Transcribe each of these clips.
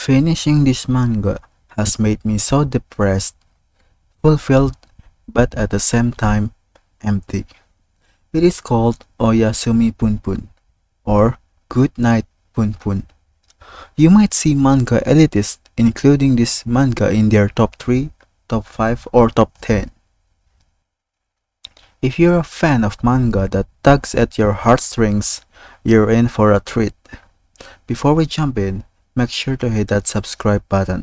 Finishing this manga has made me so depressed, fulfilled, but at the same time empty. It is called Oyasumi Punpun or Good Night Punpun. You might see manga elitists including this manga in their top 3, top 5, or top 10. If you're a fan of manga that tugs at your heartstrings, you're in for a treat. Before we jump in, make sure to hit that subscribe button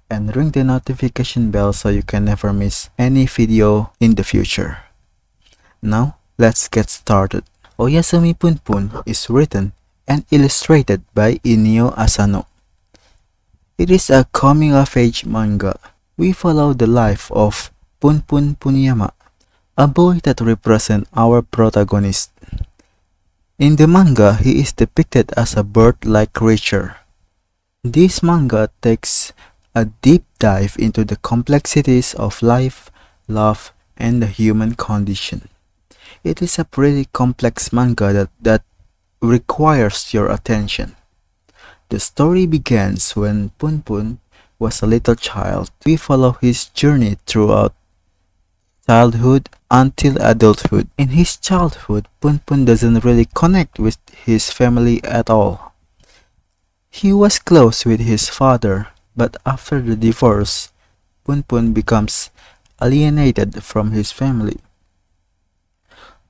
and ring the notification bell so you can never miss any video in the future. Now, let's get started. Oyasumi Punpun is written and illustrated by Inio Asano. It is a coming-of-age manga. We follow the life of Punpun Puniyama, a boy that represents our protagonist. In the manga, he is depicted as a bird-like creature. This manga takes a deep dive into the complexities of life, love, and the human condition. It is a pretty complex manga that requires your attention. The story begins when Punpun was a little child. We follow his journey throughout childhood until adulthood. In his childhood, Punpun doesn't really connect with his family at all. He was close with his father, but after the divorce, Punpun becomes alienated from his family.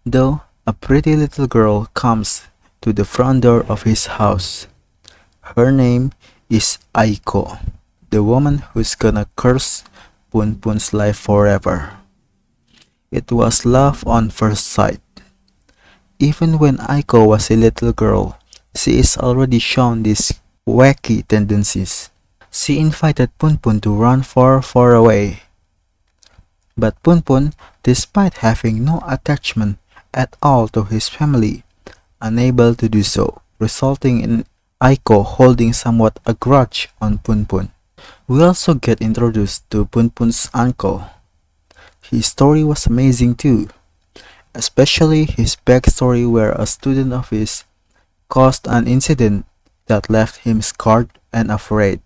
Though a pretty little girl comes to the front door of his house. Her name is Aiko, the woman who's gonna curse Punpun's life forever. It was love on first sight. Even when Aiko was a little girl, she is already shown these wacky tendencies. She invited Punpun to run far, far away. But Punpun, despite having no attachment at all to his family, unable to do so, resulting in Aiko holding somewhat a grudge on Punpun. We also get introduced to Punpun's uncle. His story was amazing too, especially his backstory where a student of his caused an incident that left him scarred and afraid.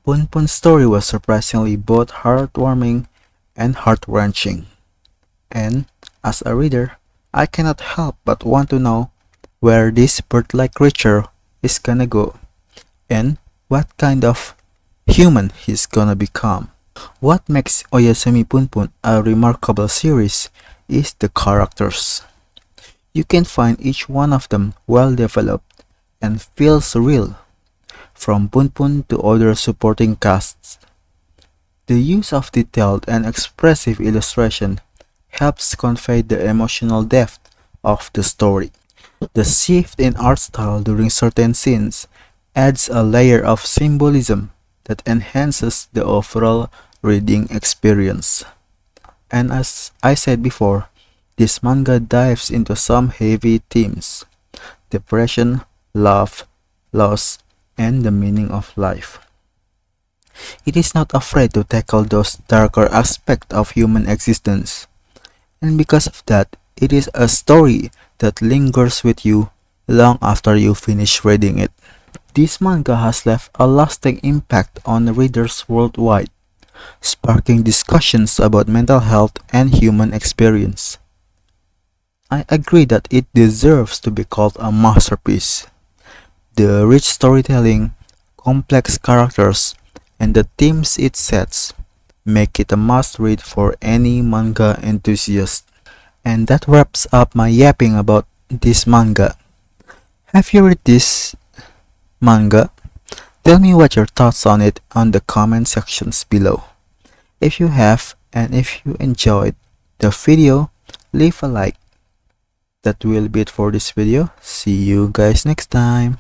Punpun's story was surprisingly both heartwarming and heart-wrenching. And, as a reader, I cannot help but want to know where this bird-like creature is gonna go and what kind of human he's gonna become. What makes Oyasumi Punpun a remarkable series is the characters. You can find each one of them well developed and feels real, from Punpun to other supporting casts. The use of detailed and expressive illustration helps convey the emotional depth of the story. The shift in art style during certain scenes adds a layer of symbolism that enhances the overall reading experience. And as I said before, this manga dives into some heavy themes: depression, love, loss, and the meaning of life. It is not afraid to tackle those darker aspects of human existence, and because of that, it is a story that lingers with you long after you finish reading it. This manga has left a lasting impact on readers worldwide, sparking discussions about mental health and human experience. I agree that it deserves to be called a masterpiece. The rich storytelling, complex characters, and the themes it sets make it a must-read for any manga enthusiast. And that wraps up my yapping about this manga. Have you read this manga? Tell me what your thoughts on it on the comment sections below. If you have and if you enjoyed the video, leave a like. That will be it for this video. See you guys next time.